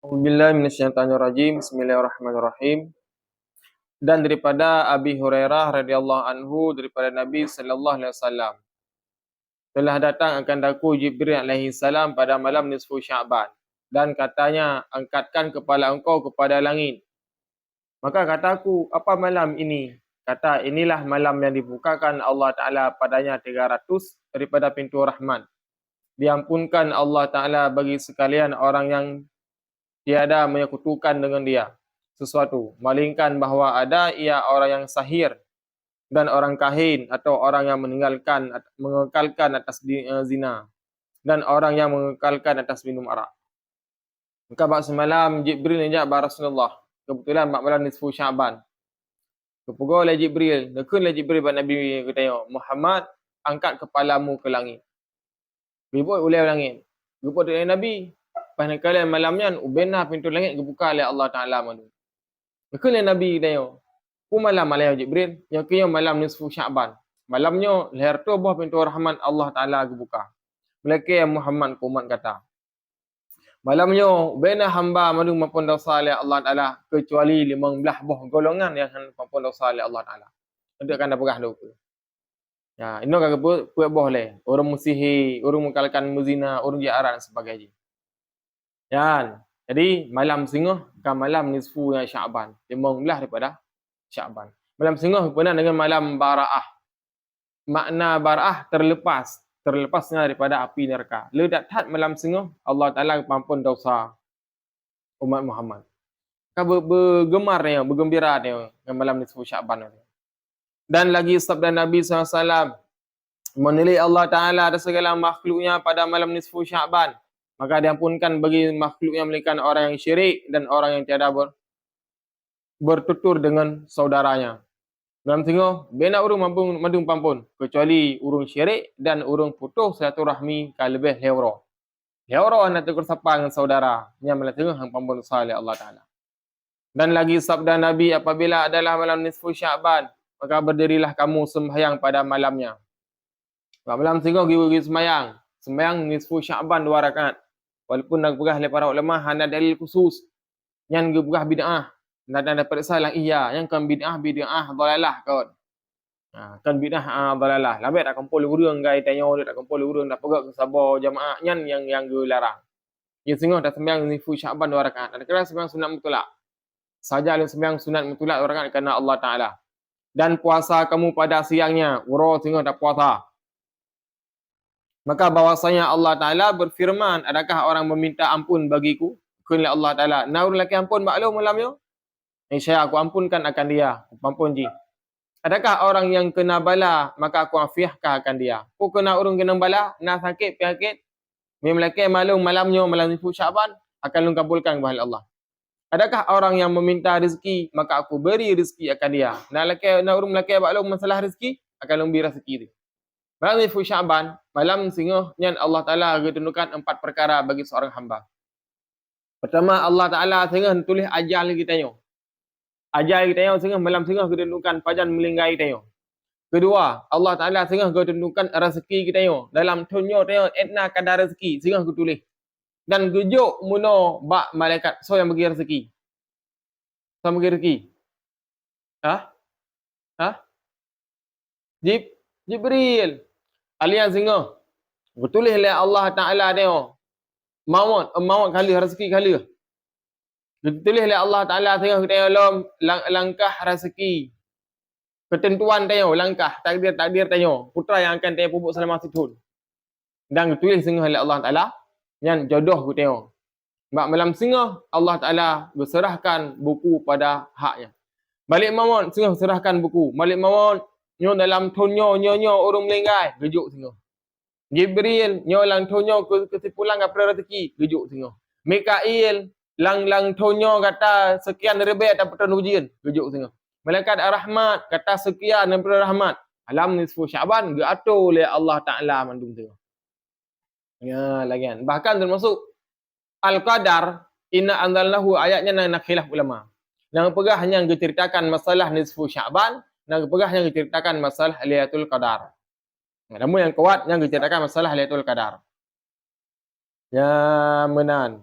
Auzubillahi minasyaitonirrajim. Bismillahirrahmanirrahim. Dan daripada Abi Hurairah radhiyallahu anhu daripada Nabi sallallahu alaihi wasallam, telah datang akan daku Jibril alaihi salam pada malam nisfu Sya'ban dan katanya, angkatkan kepala engkau kepada langit. Maka kataku, apa malam ini? Kata, inilah malam yang dibukakan Allah Ta'ala padanya 300 daripada pintu rahmat. Diampunkan Allah Ta'ala bagi sekalian orang yang tiada menyekutukan dengan dia sesuatu, melainkan bahawa ada ia orang yang sahir dan orang kahin atau orang yang mengekalkan atas zina dan orang yang mengekalkan atas minum arak. Maka bak semalam Jibril ajak ba Rasulullah. Kebetulan bak malam nisfu Sya'ban. Kepugau oleh Jibril, nekun oleh Jibril bak Nabi kata, Muhammad, angkat kepalamu ke langit. Ribut oleh langit. Ribut oleh Nabi. Pada kalian malamnya ubena pintu langit dibuka oleh Allah Taala manu. Nekun oleh Nabi kata, ku malam Jibril, yang kaya malam nisfu Sya'ban. Malamnya leher tu buah pintu rahmat Allah Taala dibuka. Melaka Muhammad kumat kata. Malamnya bena hamba madu maupun dosa oleh Allah Taala kecuali 15 buah golongan yang maupun dosa oleh Allah Taala. Untuk akan dapat doa. Ya, ini kata buat boleh. Orang musihir, orang mengkalkan muzina, orang jaran dan sebagainya. Ya, jadi malam singoh kan malam nisfu Sya'ban. 15 daripada Sya'ban. Malam singoh berkenaan dengan malam Bara'ah. Makna Bara'ah terlepasnya daripada api neraka. Ledak tat malam singoh, Allah Ta'ala mampun dosa umat Muhammad. Kan bergemar dia, bergembira dia dengan malam nisfu Sya'ban. Dan lagi sabda Nabi SAW, menilai Allah Ta'ala ada segala makhluknya pada malam nisfu Sya'ban, maka diampunkan bagi makhluknya melainkan orang yang syirik dan orang yang tiada bertutur dengan saudaranya. Dalam tengok, bena urung madung pampun, kecuali urung syirik dan urung putus silaturahmi ka lebih lewro. Lewro nak tegur sapa dengan saudara, yang melatengah hang pampun dosa oleh Allah Ta'ala. Dan lagi sabda Nabi, apabila adalah malam nisfu Sya'ban, maka berdirilah kamu sembahyang pada malamnya. Malam tengok pergi sembahyang nisfu Sya'ban 2 rakaat. Walaupun nak berah oleh para ulama hanya dalil khusus yang berah bid'ah. Dan dapat salah iya yang kan bid'ah dalalah kawan. Kan bid'ah dalalah. Labik tak kumpul urang gai tanya tak kumpul urang tak pegak ke sabar jamaah yang larang. Ya singgoh dah sembahyang nisfu Sya'ban 2 rakaat. Ada kira sembahyang sunat mutulak. Saja sembahyang sunat mutulak 2 rakaat kerana Allah Taala. Dan puasa kamu pada siangnya, uro singgoh tak puasa. Maka bahwasanya Allah Ta'ala berfirman, adakah orang meminta ampun bagiku? Kunlah Allah Ta'ala. Naur laki ampun maklum malamnya? Insya aku ampunkan akan dia. Ampun ji. Adakah orang yang kena bala, maka aku afiahkah akan dia? Aku kena orang kena bala, nak sakit, penyakit. Memiliki malamnya, malam nisfu Sya'ban, akan lungkabulkan kepada Allah. Adakah orang yang meminta rezeki, maka aku beri rezeki akan dia. Nak orang melaki maklum masalah rezeki, akan lumbi rezeki dia. Malam nisfu Sya'ban, malam singoh yang Allah Ta'ala ketentukan 4 perkara bagi seorang hamba. Pertama, Allah Ta'ala singoh tulis ajal kita nyo. Ajal kita nyo singoh malam singoh ketentukan pajan melinggai kita nyo. Kedua, Allah Ta'ala singoh ketentukan rezeki kita nyo. Dalam tunyo kita etna kadar rezeki singoh ketulis. Dan gejuk muno bak malaikat so yang bagi rezeki. So bagi rezeki. Jibril. Alian singoh. Betulis oleh Allah Ta'ala tengok. Maut kali rezeki kali. Ditulis oleh Allah Ta'ala tengok tengok langkah rezeki. Ketentuan tengok langkah takdir tengok. Putra yang akan tengok pupuk selama setahun. Dan ditulis singoh oleh Allah Ta'ala yang jodoh ku tengok. Malam singoh Allah Ta'ala berserahkan buku pada haknya. Balik maut singoh serahkan buku. Balik maut nyo dalam tonyo urung melinggai gejuk singoh. Jibril nyo lang tonyo kesimpulan kepada rezeki gejuk singoh. Mikail lang tonyo kata sekian ribu dapat ujian gejuk singoh. Malaikat Ar-Rahmat kata sekian daripada rahmat. Alam nisfu Sya'ban diatur oleh Allah Ta'ala mandung singoh. Ya lagian. Bahkan termasuk Al-Qadar inna anzalnahu ayatnya nak khilaf ulama. Yang pegah yang diceritakan masalah nisfu Sya'ban, yang pegah yang diceritakan masalah Lailatul Qadar. Namun yang kuat yang diceritakan masalah Lailatul Qadar. Ya menan.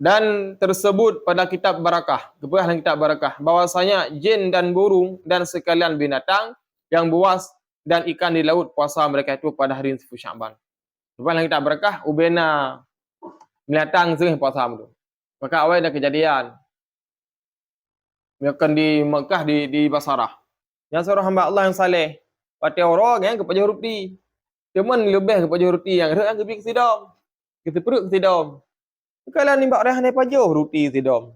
Dan tersebut pada kitab barakah, dalam kitab barakah, bahwasanya jin dan burung dan sekalian binatang yang buas dan ikan di laut puasa mereka itu pada hari nisfu Sya'ban. Dalam kitab barakah ubena binatang sering puasa tu. Maka awal ada kejadian. Mereka di Mekah di Basarah. Yang seorang hamba Allah yang saleh, pada orang yang kepada roti. Cuma lebih kepada roti yang ada yang kebi kesidam. Kita perut kesidam. Kalau ni bak rehan pajo roti sidom.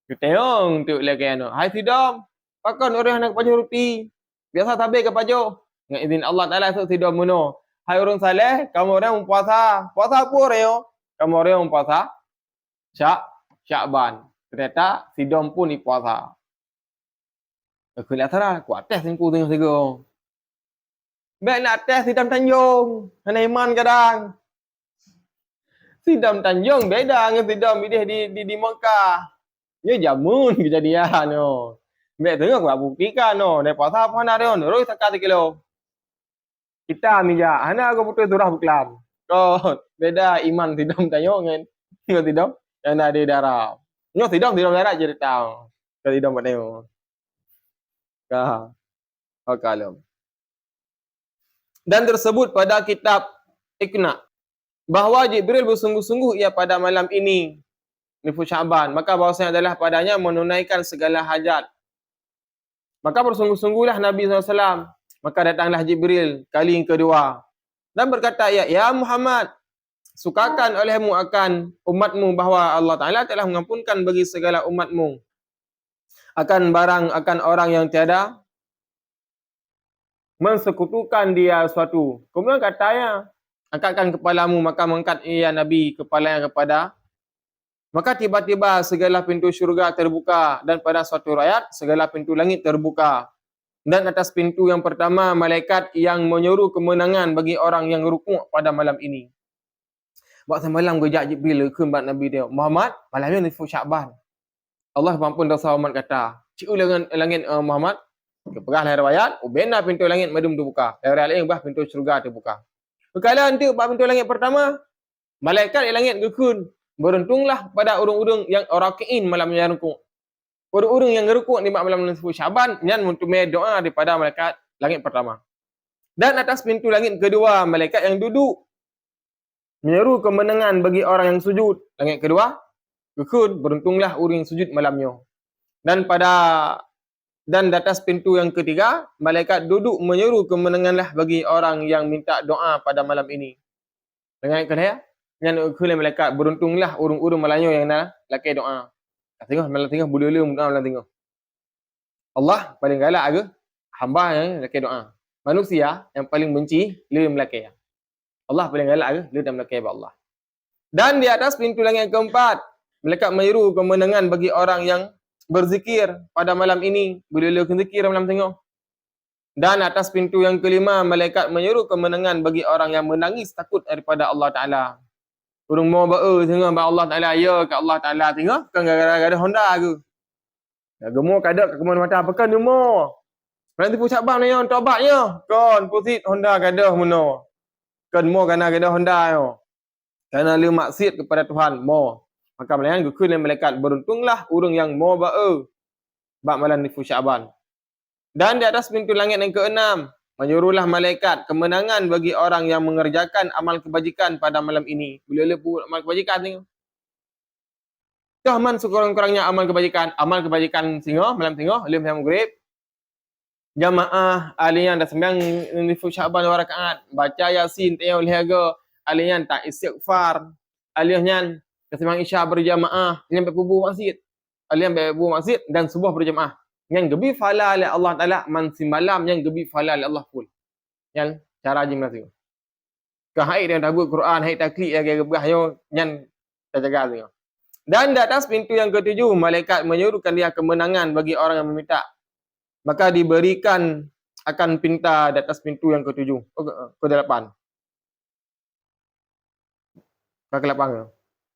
Keteng tu lagi anu. Hai sidom. Pakan orang nak pajo roti. Biasa tabe ke pajo. Dengan izin Allah Taala tu sidom muno. Hai orang saleh, kamu orang puasa. Puasa apa reo? Kamu orang puasa Sya'ban. Ternyata sidom pun ni puasa. Aku lihat sana, aku atas singku tengok segong. Baik nak atas sidam Tanjung. Hana iman kadang. Sidam Tanjung beda dengan sidam bidih di Mekah. Ya jamun kejadian no. Mek tengok aku buktikan no. Dai puasa apa hana dia no. Roi sakat kilo. Kita mija, hana aku putus surah buklam. Kau beda iman sidam Tanjung kan. Ngot sidam yang ada di darah. Ngot sidam darat jadi tahu. Kalau sidam pada yo. Ka. Akalam. Dan tersebut pada kitab Iqna bahawa Jibril bersungguh-sungguh ia pada malam ini nisfu Sya'ban, maka bahawasanya adalah padanya menunaikan segala hajat. Maka bersungguh-sungguhlah Nabi SAW. Maka datanglah Jibril kali yang kedua dan berkata, ya Muhammad, sukakan olehmu akan umatmu bahawa Allah Ta'ala telah mengampunkan bagi segala umatmu akan orang yang tiada mensekutukan dia suatu. Kemudian katanya, angkatkan kepalamu, maka mengangkat ia Nabi kepalanya kepada. Maka tiba-tiba segala pintu syurga terbuka dan pada suatu ayat segala pintu langit terbuka. Dan atas pintu yang pertama malaikat yang menyuruh kemenangan bagi orang yang rukuk pada malam ini. Waktu malam gejak Jibril ke Nabi dia, Muhammad, malam ini nisfu Sya'ban. Allah ampun dosa umat kata, ciu langit Muhammad, kepegahlah riwayat, ubena pintu langit madum terbuka. Riwayat lain bah pintu syurga terbuka. Kalau nanti pintu langit pertama, malaikat di langit gekun, beruntunglah pada urung-urung yang rakiin malam yang rukuk. Urung-urung yang rukuk di malam nisfu Sya'ban yang mentumai doa daripada malaikat langit pertama. Dan atas pintu langit kedua, malaikat yang duduk menyeru kemenangan bagi orang yang sujud. Langit kedua, gekun, beruntunglah orang yang sujud malamnya. Dan di atas pintu yang ketiga, malaikat duduk menyeru kemenanganlah bagi orang yang minta doa pada malam ini. Dengan kena yang kuliah malaikat, beruntunglah urung-urung malamnya yang nak lakai doa. Tengok malam tengok budaya malam tengok. Allah paling galak ke hamba yang lakai doa. Manusia yang paling benci dia melakai. Allah paling galak ke dia melakai Allah. Dan di atas pintu langit keempat, malaikat menyeru kemenangan bagi orang yang berzikir pada malam ini. Bila zikir malam tengok. Dan atas pintu yang kelima, malaikat menyeru kemenangan bagi orang yang menangis takut daripada Allah Ta'ala. Urung mau tengok Allah Ta'ala, ya ke Allah Ta'ala tengok, kan gara-gara Honda ke. Gemuk kadang ke kemana-mana, apa kan gemuk. Nanti pusat bang ni yang tobatnya. Kan, pusit Honda kadang mana. Kan mau kena kadang Honda yo. Kerana dia maksiat kepada Tuhan, mau. Maka melayan gukun dan malaikat, beruntunglah urung yang mau bak malam nisfu Sya'ban. Dan di atas pintu langit yang keenam, menyuruhlah malaikat kemenangan bagi orang yang mengerjakan amal kebajikan pada malam ini. Bila lepas amal kebajikan ni. Tahman sekurang-kurangnya amal kebajikan singo, malam singo, lim yang maghrib. Jamaah alian dah sembahyang nisfu Sya'ban 2 rakaat, baca Yasin tayau lihaga, alian tak istighfar, alian kesembahyang Isya berjamaah, alian berkubu masjid. Alian berkubu masjid dan subuh berjamaah. Yang gebi fala oleh Allah Ta'ala mansi malam yang gebi fala oleh Allah pun. Yang cara jim nasi. Ke haid yang tabu Quran, haid taklid yang gebah yo yang terjaga tu. Dan di atas pintu yang ketujuh, malaikat menyuruhkan dia kemenangan bagi orang yang meminta. Maka diberikan akan pinta di atas pintu yang ketujuh, ke-8. Ke-8 ke?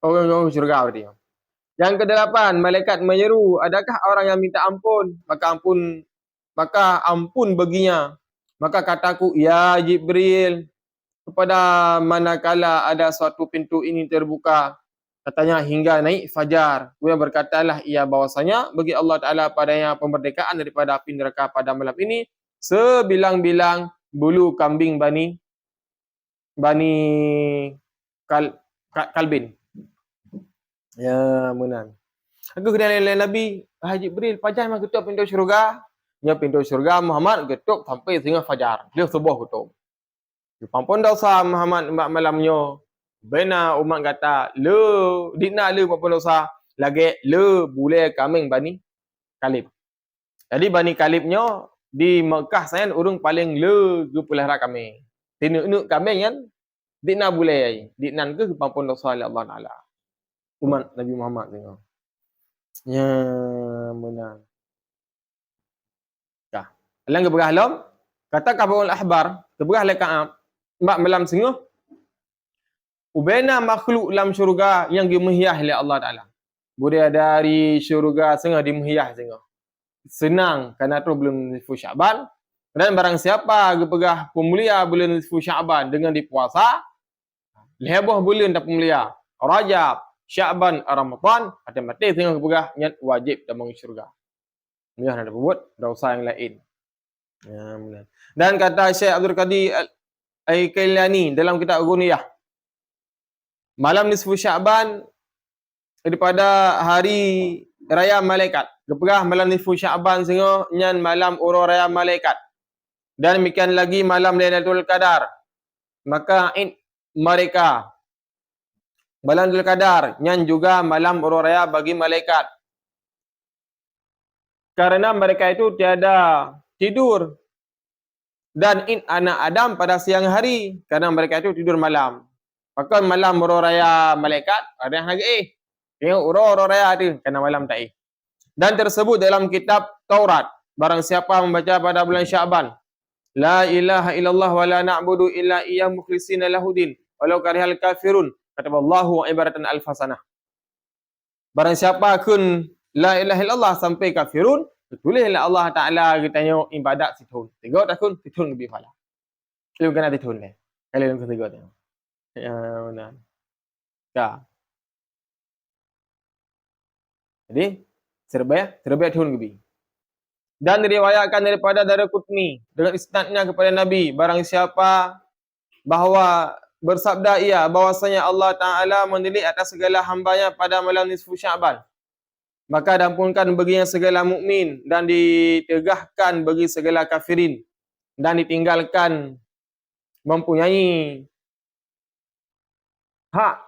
Oh, syurga berarti. Yang ke-8, malaikat menyeru, adakah orang yang minta ampun? Maka ampun baginya. Maka kataku, ya Jibril, kepada manakala ada suatu pintu ini terbuka, Katanya hingga naik fajar. Kemudian berkatalah ia bahwasanya bagi Allah Ta'ala padanya pemberdekaan daripada api neraka pada malam ini sebilang-bilang bulu kambing Bani Kalbin. Ya, benar. Aku kena lain Nabi, Haji Jibril, fajar mah ketuk pintu syurga. Ya, pintu syurga Muhammad ketuk sampai tengah fajar. Dia sebuah ketuk. Pampun dosa Muhammad malamnya. Bena umat kata, le, dikna le pampun dosa. Lagi le bule kambing Bani Kalib. Jadi Bani Kalibnya di Mekah saya urung paling le ke pelihara kambing. Tinuk kambing kan dikna bule. Diknan ke pampun dosa Allah Ta'ala. Umat Nabi Muhammad tengok. Ya, benar. Dah. Alang ke berah lam, kata Kabul Ahbar, ke berah le Ka'ab, mak malam sengah. Ubena makhluk dalam syurga yang dimuhyah oleh Allah Taala. Budaya dari syurga sengah dimuhyah sengah. Senang kerana tu belum nisfu Syaban. Dan barang siapa ke berah pemulia bulan nisfu Syaban dengan dipuasa, leheboh bulan tak pemulia. Rajab, Syaban, Ramadan, ada mati tengah keberah nyat wajib dalam syurga. Ini ada buat dosa yang lain. Ya, benar. Dan kata Syekh Abdul Qadir Al-Kailani dalam kitab Ghuniyah, malam nisfu Syaban daripada hari raya malaikat. Keberah malam nisfu Syaban sehingga nyan malam urus raya malaikat. Dan demikian lagi malam Lailatul Qadar. Maka id mereka malam Lailatul Qadar nyan juga malam urus raya bagi malaikat. Karena mereka itu tiada tidur. Dan id anak Adam pada siang hari karena mereka itu tidur malam. Maka malam urus raya malaikat ada yang lagi tengok urus raya tu kerana malam tak Dan tersebut dalam kitab Taurat, barang siapa membaca pada bulan Syaban, la ilaha illallah wa la na'budu illa iyyah mukhlishina lahudin walau karihal kafirun, kata Allahu ibaratan alfasanah. Barang siapa kun la ilaha illallah sampai kafirun, tulislah Allah Taala katanya ibadat setahun. Tengok takun setahun lebih pahala. Kalau kena setahun ni. Kalau yang ketiga tengok. Ya, benar. Ya. Jadi, serba tahun lebih. Dan diriwayatkan daripada Daraqutni dengan isnadnya kepada Nabi, barang siapa bahawa bersabda ia bahwasanya Allah Taala mendelik atas segala hambanya pada malam nisfu Syaban. Maka dampunkan baginya segala mukmin dan ditegahkan bagi segala kafirin dan ditinggalkan mempunyai hak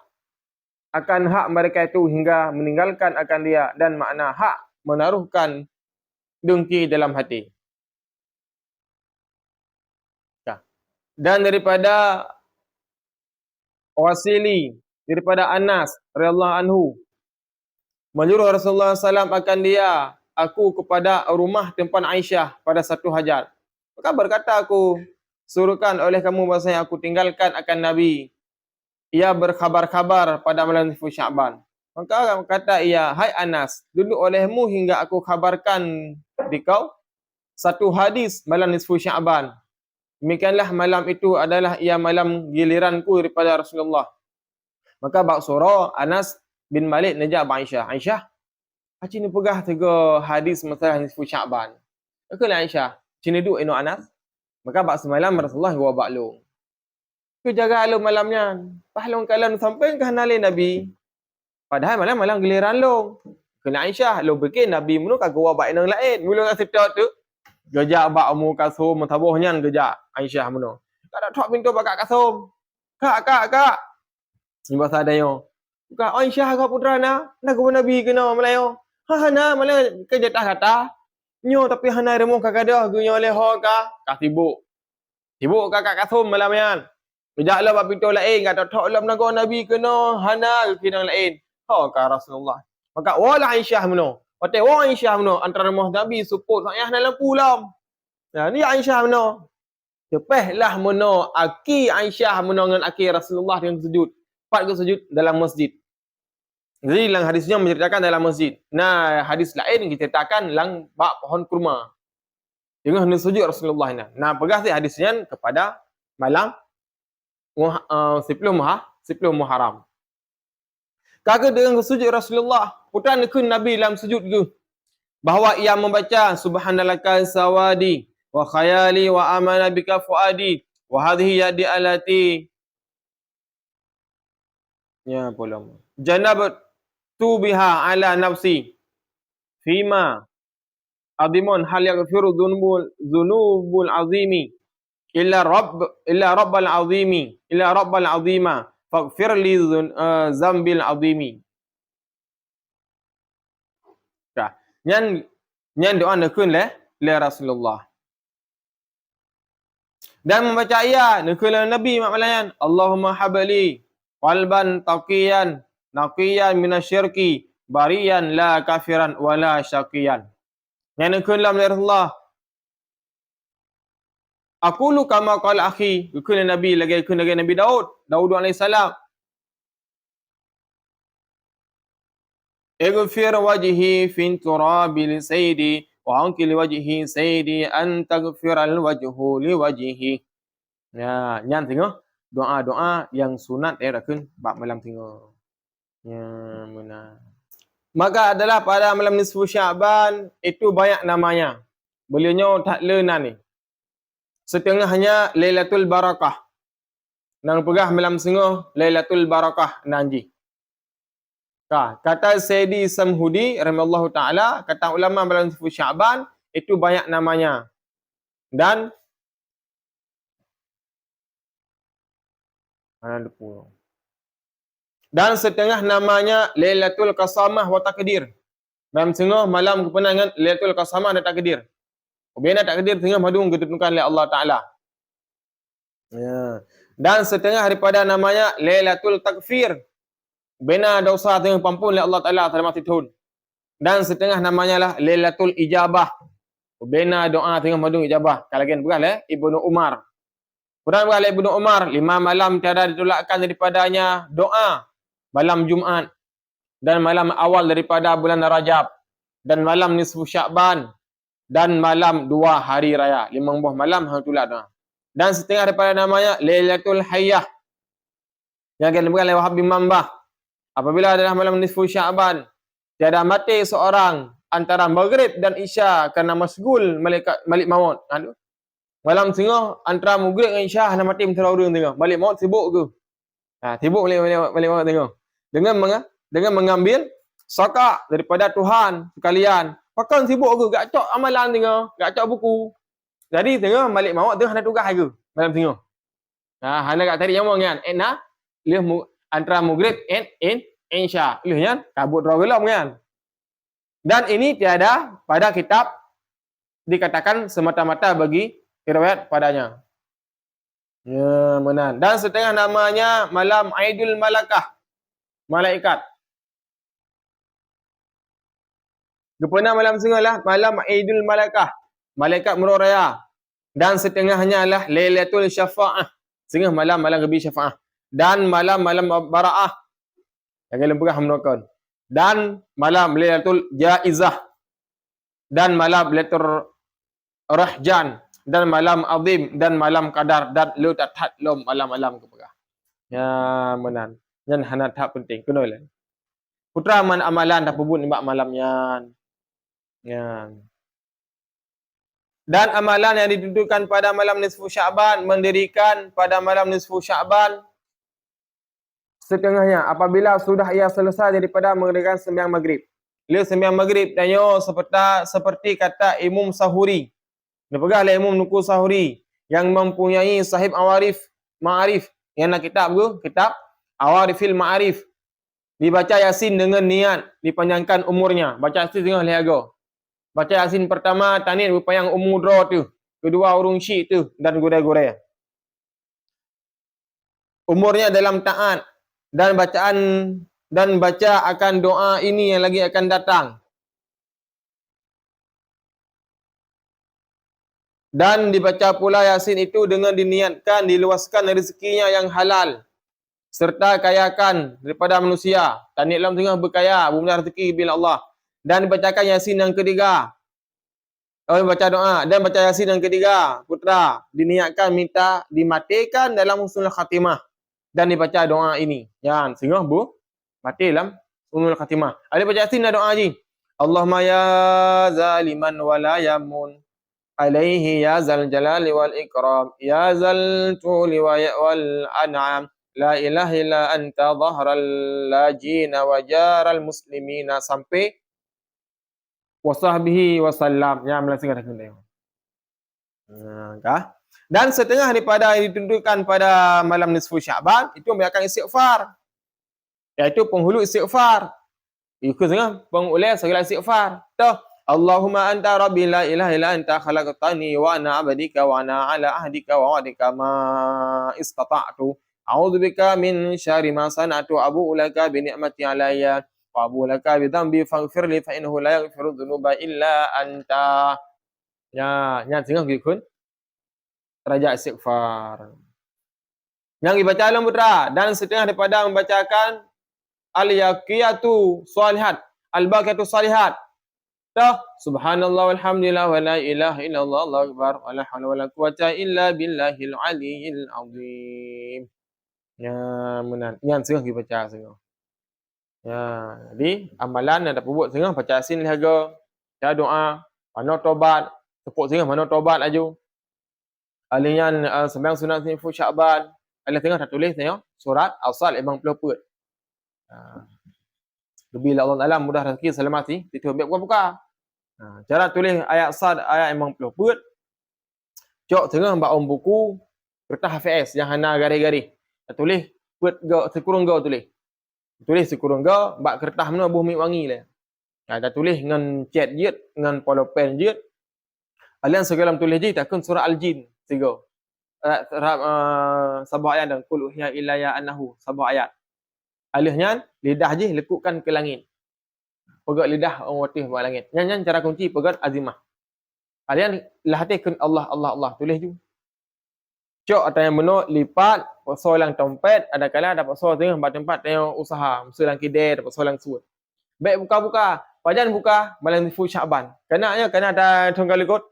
akan hak mereka itu hingga meninggalkan akan dia, dan makna hak menaruhkan dengki dalam hati. Dan daripada Wasili, daripada Anas radhiyallahu anhu, menyuruh Rasulullah SAW akan dia, aku kepada rumah tempat Aisyah pada satu hajat. Maka berkata aku, suruhkan oleh kamu bahasanya aku tinggalkan akan Nabi. Ia berkhabar-khabar pada malam nisfu Syaban. Maka kata ia, hai Anas, duduk olehmu hingga aku khabarkan di kau satu hadis malam nisfu Syaban. Demikianlah malam itu adalah ia malam giliranku daripada Rasulullah. Maka bak surah Anas bin Malik najab Aisyah. Aisyah, cini pegah tiga hadis masalah nisfu Syaban. Akulah Aisyah, cini duduk ino Anas. Maka bak semalam Rasulullah wa baklung. Ku jaga alum malamnya. Pahlong kalan sampai ke hanali Nabi. Padahal malam giliran long. Kena Aisyah, lo bikin Nabi menu kagak wabak yang lain. Mula kat situ tu. Gejak bak mu kasum mentabuhnya gejak Aisyah menu. Kada tok pintu bakak kasum. Kak. Ni bahasa ada yo. Kak Aisyah kak putra na Nabi kena Melayu. Hana Melayu kejatah kata. Nyo tapi hana remo kagak dah gunyo le ho ka. Ka sibuk. Sibuk kakak kasum malamnya. Kejaklah bab pintu lain, kata tok dalam naga Nabi kena hana kena lain. Ha ka Rasulullah. Maka wala Aisyah meno. Wate wa Aisyah meno antara rumah Nabi support saya dalam pulam. Nah ni Aisyah meno. Cepehlah meno aki Aisyah meno dengan aki Rasulullah yang sujud. Empat ke sujud dalam masjid. Jadi dalam hadisnya menceritakan dalam masjid. Nah hadis lain diceritakan dalam bab pohon kurma. Dengan hendak sujud Rasulullah ni. Nah pegah si hadisnya kepada malam 10 Muharram. Kagak dengan sujud Rasulullah. Putra nekun Nabi dalam sujud ke. Bahawa ia membaca subhanallaka sawadi wa khayali wa amana bika fuadi wa hadhihi yadi alati ya pulang. Janab tu biha ala nafsi fima adimun hal yaghfiru dhunubul azimi illa rabbal azimi illa rabbal azima faghfir li zambil azimi. Dah. Nyan doa nekun le Rasulullah. Dan membaca ayat nekun Nabi mak malayan Allahumma habli qalban taqiyan naqiyan minasyirki bariyan la kafiran wala syaqiyan. Yang nekun Rasulullah aqulu kama qala akhi nekun Nabi lagi Nabi Daud alaihi salam Ighfir wajhi fin turabil sayyidi wa anki li wajhi sayyidi an taghfiral wajhu li wajhi. Ya, nyan tengok doa-doa yang sunat rakun bab malam tengok. Ya, benar. Maka adalah pada malam nisfu Syaban itu banyak namanya. Beliaunya tak lena ni. Setengahnya Lailatul Barakah. Nang pegah malam tengok Lailatul Barakah nanji. Kata Sayyidi Samhudi rahimahullahu taala, kata ulama malam nisfu Syaban itu banyak namanya. Dan setengah namanya Lailatul Qasamah wa Takdir. Malam tengah malam kepenangan Lailatul Qasamah dan Takdir. Bina takdir tengah madung ditentukan oleh Allah Taala. Ya. Dan setengah daripada namanya Lailatul Takfir. Bina dosa tengah pampun oleh Allah Taala dalam tahun. Dan setengah namanya lah Lailatul Ijabah. Bina doa tengah madung ijabah. Kalagian begal Ibnu Umar. Quran begal Ibnu Umar 5 malam tiada ditolakkan daripadanya doa. Malam Jumaat dan malam awal daripada bulan Rajab dan malam nisfu Sya'ban dan malam 2 hari raya. 5 buah malam hang tolak doa. Dan setengah daripada namanya Lailatul Hayyah. Yang akan begal Wahab bin Mambah. Apabila adalah malam nisfu Sya'ban, tiada mati seorang antara maghrib dan isya kerana masgul malik maut. Malam tengah antara maghrib dan isya nak mati mentera urang tengah. Malik maut sibuk ke? Sibuk malik maut tengah. Dengan mengambil zakat daripada Tuhan sekalian. Pakan sibuk ke? Gak cok amalan tengah, gak cok buku. Jadi tengah malik maut tengah ada tugas ke malam tengah. Hana kat tadi yang kan. Leh antara maghrib and insya. Leh kan kabut roh gelap kan. Dan ini tiada pada kitab dikatakan semata-mata bagi riwayat padanya. Ya, benar. Dan setengah namanya malam Aidul Malakah. Malaikat. Gepena malam setengah lah malam Aidul Malakah. Malaikat Murah Raya. Dan setengahnya lah Lailatul Syafa'ah. Setengah malam Gebi Syafa'ah. Dan malam Bara'ah. Yang lempugah hamnokon. Dan malam Lailatul Jaizah. Dan malam Lailatul Rahjan. Dan malam Azim. Dan malam Qadar. Dan lu tak lom malam-malam kepegah. Ya, benar. Yang hana tak penting. Kena lah. Putra man amalan tak pebut nimbak malamnya. Ya. Dan amalan yang ditentukan pada malam nisfu Sya'ban, mendirikan pada malam nisfu Sya'ban setengahnya apabila sudah ia selesai daripada mengerjakan sembahyang maghrib. Bila sembahyang maghrib danyo seperti kata Imam Sahuri. Dipegah oleh Imam Nuku Sahuri yang mempunyai sahib Awarif Ma'arif. Yang nak kitab tu, kitab Awarifil Ma'arif. Dibaca Yasin dengan niat dipanjangkan umurnya. Baca Yasin tengah lihaga. Baca Yasin pertama tanit berpayang umur dra tu. Kedua urung syik tu dan gurai-gurai. Umurnya dalam taat dan baca akan doa ini yang lagi akan datang. Dan dibaca pula Yasin itu dengan diniatkan diluaskan rezekinya yang halal serta kayakan daripada manusia. Tanit dalam tengah berkaya, benar rezeki bila Allah. Dan dibacakan Yasin yang ketiga. Baca doa dan baca Yasin yang ketiga, putra diniatkan minta dimatikan dalam husnul khatimah dan dibaca doa ini. Yang sehingga Mati dalam Husnul Khatimah. Ada baca Yasin dah doa haji. Allahumma ya zaliman wa la yamun alaihi ya zal jalali wal ikram ya zal tuli wal an'am la ilaha illa anta dhahral lajina wa jaral muslimina sampai wasahbihi wasallam. Ya melaksanakan kena. Kah? Dan setengah daripada yang ditentukan pada malam nisfu Syaban itu membiarkan istighfar. Iaitu penghulu istighfar. Ikut setengah pengulai segala istighfar. Tuh. Allahumma anta rabbi la ilaha illa anta khalaqtani wa ana abdika wa ana ala ahdika wa wa'dika ma istata'tu. A'udzu bika min syarri ma sana'tu abu'u laka bi ni'mati alayya wa abu'u laka bi dhanbi faghfir li fa innahu la yaghfiru dhunuba illa anta. Ya, nya setengah ikut raja istighfar. Yang dibaca alam putra dan setengah daripada membacakan al-yaqiyatu salihat, al-baqiyatu salihat. Dah, subhanallah walhamdulillah wa la ilaha illallah Allahu akbar wa la haula wa la quwata illa billahil aliyyil azim. Ya, menan. Yang setengah dibaca setengah. Ya, jadi amalan yang dapat buat setengah baca Yasin lihaga, baca doa, mana taubat, tepuk setengah mana taubat aju. Alian sembahyang sunat nisfu Syaban. Ala tengah dah tulis tengok surat Asal 50 lebih Allah Taala mudah rezeki selamati itu ambil buka-buka. Cara tulis ayat Sad ayat 50 put. Cok tengah mbak om buku kertas HVS yang hana garis-garis. Tulis put go sekurang go tulis. Tulis sekurang go mbak kertas mana buh mi wangi lah. Dah tulis dengan cat jit dengan polopen jit. Alian segala tulis je takun surah Al-Jin 3. Sabah ayat dan qul uhiya ilayya annahu sabah ayat. Alihnya lidah je lekukkan ke langit. Pegat lidah orang watih buat langit. Nyan cara kunci pegat azimah. Alian lahatikan Allah Allah Allah tulis je. Cok atau yang benar lipat soalan dompet ada kala dapat soal tengah tempat tengok usaha soalan kedai dapat soalan suat. Baik buka-buka, pajan buka malam nisfu Syaban. Kena ada tunggal ikut.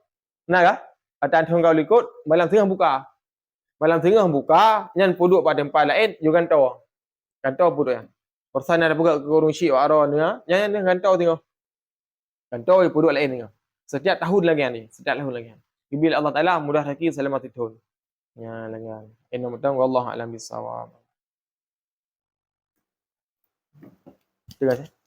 Nak kah? Ada tunggal ikut malam tengah buka. Malam tengah buka, nyan puduk pada tempat lain you kantau. Kantau puduk yang. Persan ada buka ke kurung syik waron ya. Nyan kantau tengok. Kantau puduk lain tengok. Setiap tahun lagi ni, setiap tahun lagi. Bila Allah Taala mudah rezeki selamat tahun. Ya lagi. Inna mutam wallahu a'lam bissawab. Terima kasih.